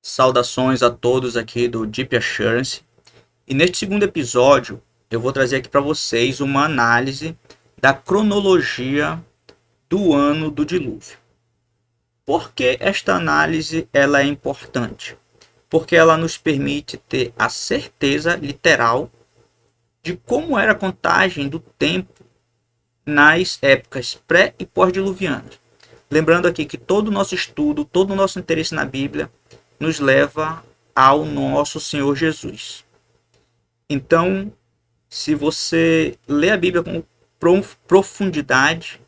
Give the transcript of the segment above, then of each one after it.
Saudações a todos aqui do Deep Assurance. E neste segundo episódio, eu vou trazer aqui para vocês uma análise da cronologia do ano do dilúvio. Por que esta análise ela é importante? Porque ela nos permite ter a certeza literal de como era a contagem do tempo nas épocas pré e pós-diluvianas. Lembrando aqui que todo o nosso estudo, todo o nosso interesse na Bíblia nos leva ao nosso Senhor Jesus. Então, se você lê a Bíblia com profundidade,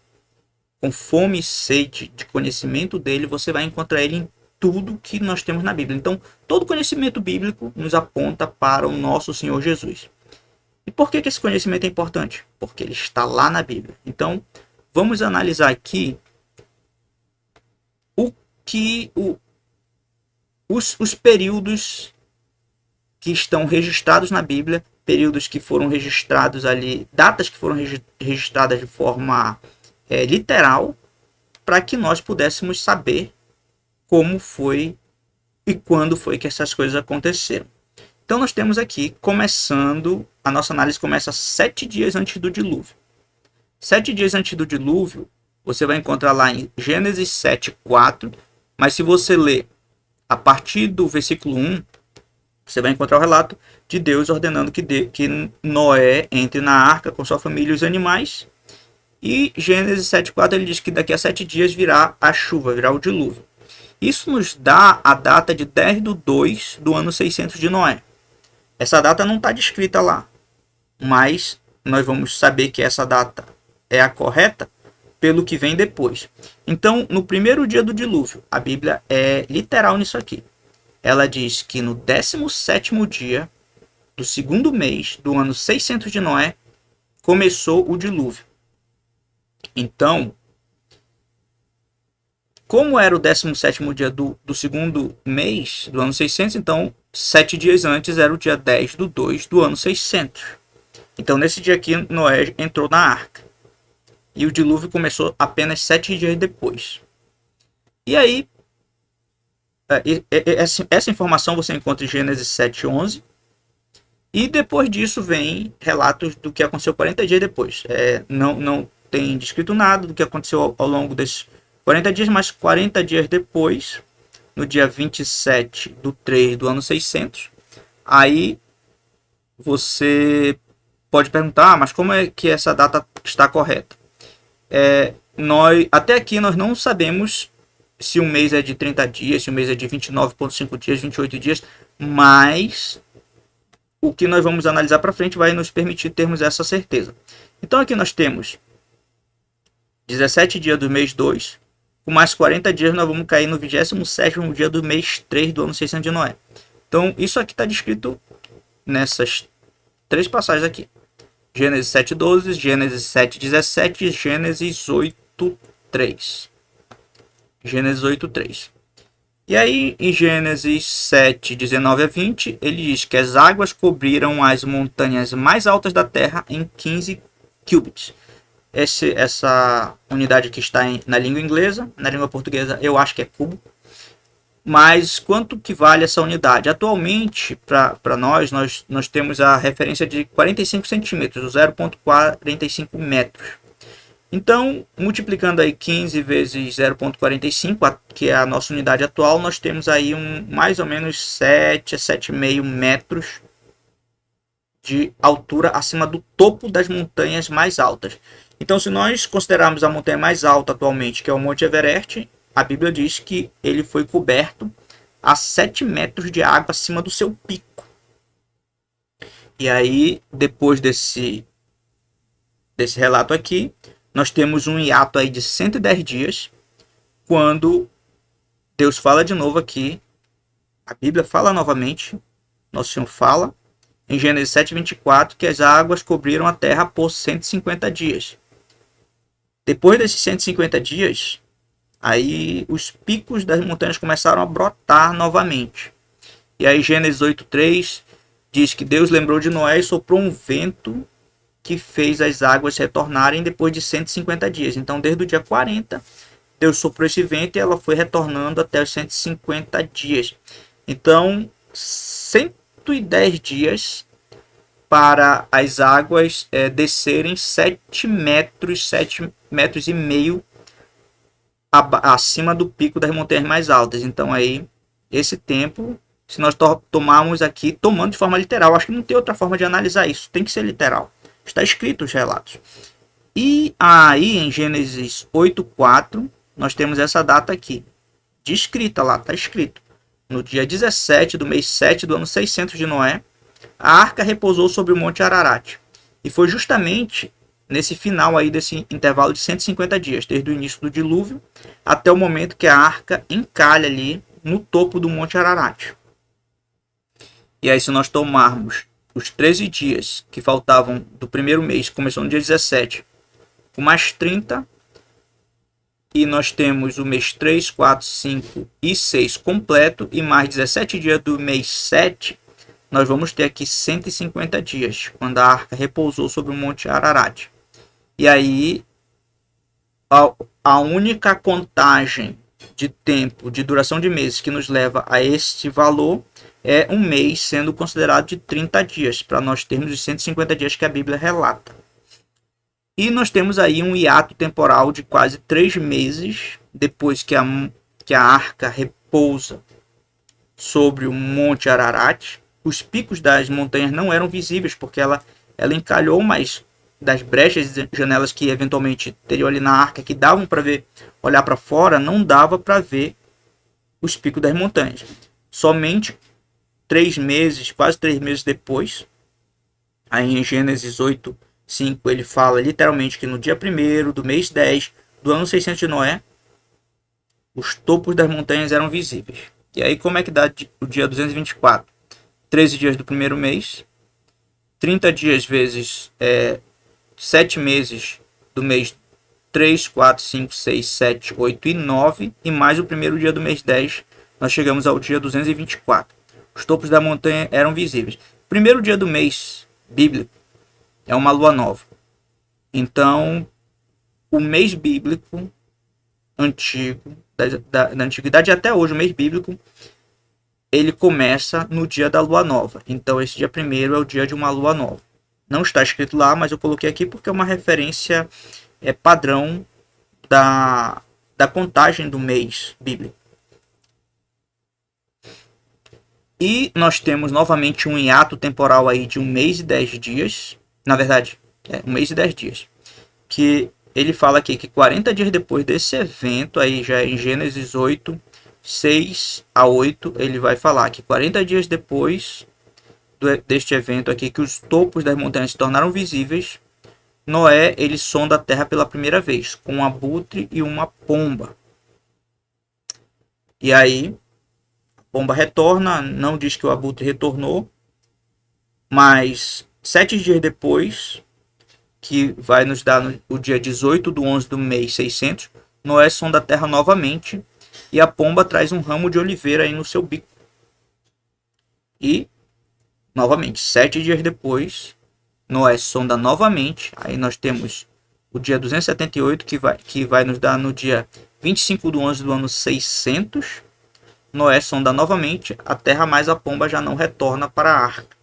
com fome e sede de conhecimento dele, você vai encontrar ele em tudo que nós temos na Bíblia. Então, todo conhecimento bíblico nos aponta para o nosso Senhor Jesus. E por que esse conhecimento é importante? Porque ele está lá na Bíblia. Então, vamos analisar aqui os períodos que estão registrados na Bíblia, períodos que foram registrados ali, datas que foram registradas de forma literal, para que nós pudéssemos saber como foi e quando foi que essas coisas aconteceram. Então nós temos aqui, a nossa análise começa 7 dias antes do dilúvio. 7 dias antes do dilúvio, você vai encontrar lá em Gênesis 7:4, mas se você ler a partir do versículo 1, você vai encontrar o relato de Deus ordenando que Noé entre na arca com sua família e os animais. E Gênesis 7:4 ele diz que daqui a 7 dias virá a chuva, virá o dilúvio. Isso nos dá a data de 10/2 do ano 600 de Noé. Essa data não está descrita lá, mas nós vamos saber que essa data é a correta pelo que vem depois. Então, no primeiro dia do dilúvio, a Bíblia é literal nisso aqui. Ela diz que no 17º dia do segundo mês do ano 600 de Noé, começou o dilúvio. Então, como era o 17º dia do segundo mês do ano 600, então 7 dias antes era o dia 10/2 do ano 600. Então, nesse dia aqui, Noé entrou na arca. E o dilúvio começou apenas 7 dias depois. E aí, essa informação você encontra em Gênesis 7:11. E depois disso vem relatos do que aconteceu 40 dias depois. Não tem descrito nada do que aconteceu ao longo desses 40 dias, mas 40 dias depois, no dia 27/3 do ano 600, aí você pode perguntar, mas como é que essa data está correta? Até aqui nós não sabemos se um mês é de 30 dias, se um mês é de 29,5 dias, 28 dias, mas o que nós vamos analisar para frente vai nos permitir termos essa certeza. Então aqui nós temos 17 dias do mês 2, com mais 40 dias nós vamos cair no 27º dia do mês 3 do ano 600 de Noé. Então isso aqui está descrito nessas 3 passagens aqui. Gênesis 7:12, Gênesis 7:17 e Gênesis 8:3. Gênesis 8:3. E aí, em Gênesis 7:19 a 20, ele diz que as águas cobriram as montanhas mais altas da terra em 15 cúbitos. Essa unidade que está na língua inglesa, na língua portuguesa eu acho que é cubo. Mas quanto que vale essa unidade? Atualmente, para nós temos a referência de 45 centímetros, 0,45 metros. Então, multiplicando aí 15 vezes 0,45, que é a nossa unidade atual, nós temos aí mais ou menos 7 a 7,5 metros de altura acima do topo das montanhas mais altas. Então, se nós considerarmos a montanha mais alta atualmente, que é o Monte Everest, a Bíblia diz que ele foi coberto a 7 metros de água acima do seu pico. E aí, depois desse relato aqui, nós temos um hiato aí de 110 dias, quando Deus fala de novo aqui, a Bíblia fala novamente, Nosso Senhor fala, em Gênesis 7:24, que as águas cobriram a terra por 150 dias. Depois desses 150 dias, aí os picos das montanhas começaram a brotar novamente. E aí Gênesis 8:3 diz que Deus lembrou de Noé e soprou um vento que fez as águas retornarem depois de 150 dias. Então, desde o dia 40, Deus soprou esse vento e ela foi retornando até os 150 dias. Então, 110 dias para as águas descerem 7 metros e meio acima do pico das montanhas mais altas. Então aí, esse tempo, se nós tomarmos aqui, tomando de forma literal, acho que não tem outra forma de analisar isso, tem que ser literal. Está escrito os relatos. E aí, em Gênesis 8:4, nós temos essa data aqui, descrita lá, está escrito. No dia 17 do mês 7 do ano 600 de Noé, a arca repousou sobre o monte Ararat. E foi justamente nesse final aí desse intervalo de 150 dias, desde o início do dilúvio até o momento que a arca encalha ali no topo do monte Ararat. E aí, se nós tomarmos os 13 dias que faltavam do primeiro mês, começou no dia 17, com mais 30, e nós temos o mês 3, 4, 5 e 6 completo, e mais 17 dias do mês 7, nós vamos ter aqui 150 dias, quando a arca repousou sobre o monte Ararat. E aí, a única contagem de tempo, de duração de meses que nos leva a este valor é um mês sendo considerado de 30 dias, para nós termos os 150 dias que a Bíblia relata. E nós temos aí um hiato temporal de quase 3 meses depois que a arca repousa sobre o monte Ararat. Os picos das montanhas não eram visíveis porque ela encalhou, mas das brechas e janelas que eventualmente teriam ali na arca, que davam para ver, olhar para fora, não dava para ver os picos das montanhas. Somente 3 meses, quase 3 meses depois, aí em Gênesis 8:5, ele fala literalmente que no dia 1º do mês 10 do ano 600 de Noé, os topos das montanhas eram visíveis. E aí como é que dá o dia 224? 13 dias do primeiro mês, 30 dias vezes 7 meses do mês 3, 4, 5, 6, 7, 8 e 9, e mais o primeiro dia do mês 10, nós chegamos ao dia 224. Os topos da montanha eram visíveis. Primeiro dia do mês bíblico é uma lua nova. Então, o mês bíblico antigo, da antiguidade até hoje, o mês bíblico, ele começa no dia da lua nova. Então, esse dia 1º é o dia de uma lua nova. Não está escrito lá, mas eu coloquei aqui porque é uma referência padrão da contagem do mês bíblico. E nós temos novamente um hiato temporal aí de 1 mês e 10 dias. Na verdade, 1 mês e 10 dias. Que ele fala aqui que 40 dias depois desse evento, aí já em Gênesis 8, 6 a 8, ele vai falar que 40 dias depois deste evento aqui, que os topos das montanhas se tornaram visíveis, Noé ele sonda a terra pela primeira vez, com um abutre e uma pomba. E aí, a pomba retorna, não diz que o abutre retornou, mas 7 dias depois, que vai nos dar o dia 18 do 11 do mês 600, Noé sonda a terra novamente, e a pomba traz um ramo de oliveira aí no seu bico. E, novamente, 7 dias depois, Noé sonda novamente, aí nós temos o dia 278, que vai nos dar no dia 25 do 11 do ano 600, Noé sonda novamente a terra, mas a pomba já não retorna para a arca.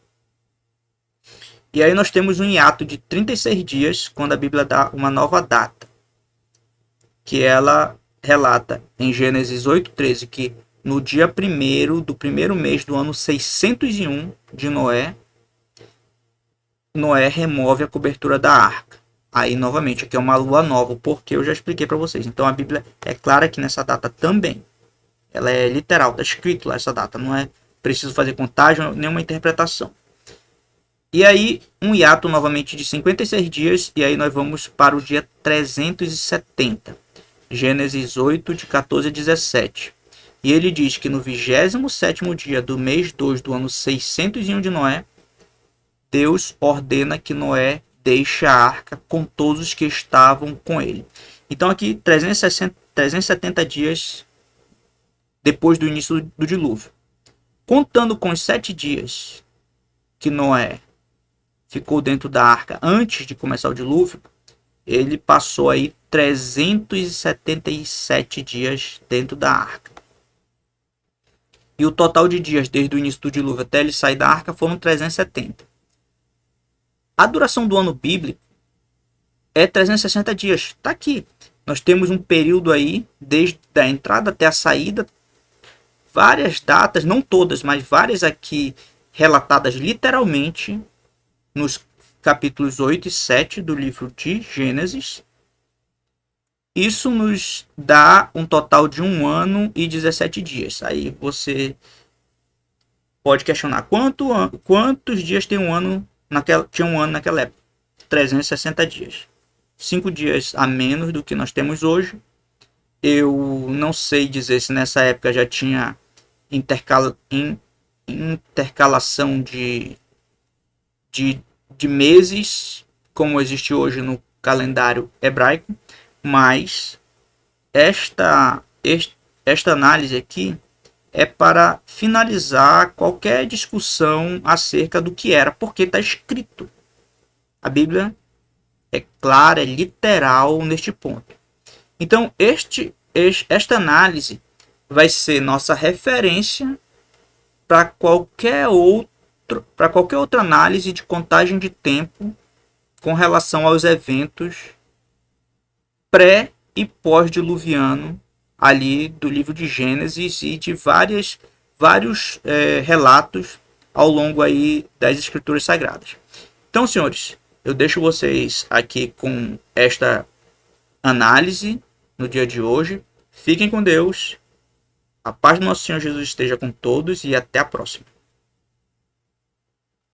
E aí nós temos um hiato de 36 dias, quando a Bíblia dá uma nova data, que ela relata em Gênesis 8:13 que no dia 1º do primeiro mês do ano 601 de Noé, Noé remove a cobertura da arca. Aí novamente aqui é uma lua nova, porque eu já expliquei para vocês. Então a Bíblia é clara aqui nessa data também. Ela é literal, está escrito lá essa data, não é preciso fazer contagem, nenhuma interpretação. E aí, um hiato novamente de 56 dias, e aí nós vamos para o dia 370. Gênesis 8, de 14 a 17. E ele diz que no 27º dia do mês 2 do ano 601 de Noé, Deus ordena que Noé deixe a arca com todos os que estavam com ele. Então aqui, 370 dias depois do início do dilúvio. Contando com os 7 dias que Noé ficou dentro da arca antes de começar o dilúvio, ele passou aí 377 dias dentro da arca. E o total de dias desde o início do dilúvio até ele sair da arca foram 370. A duração do ano bíblico é 360 dias. Está aqui. Nós temos um período aí, desde a entrada até a saída, várias datas, não todas, mas várias aqui relatadas literalmente nos capítulos 8 e 7 do livro de Gênesis. Isso nos dá um total de 1 ano e 17 dias. Aí você pode questionar quantos dias tem tinha um ano naquela época. 360 dias. 5 dias a menos do que nós temos hoje. Eu não sei dizer se nessa época já tinha intercalação de meses, como existe hoje no calendário hebraico, mas esta análise aqui é para finalizar qualquer discussão acerca do que era, porque está escrito. A Bíblia é clara, é literal neste ponto. Então, esta análise vai ser nossa referência para qualquer outra análise de contagem de tempo com relação aos eventos pré e pós-diluviano ali do livro de Gênesis e de vários relatos ao longo aí das escrituras sagradas. Então, senhores, eu deixo vocês aqui com esta análise no dia de hoje. Fiquem com Deus. A paz do nosso Senhor Jesus esteja com todos e até a próxima.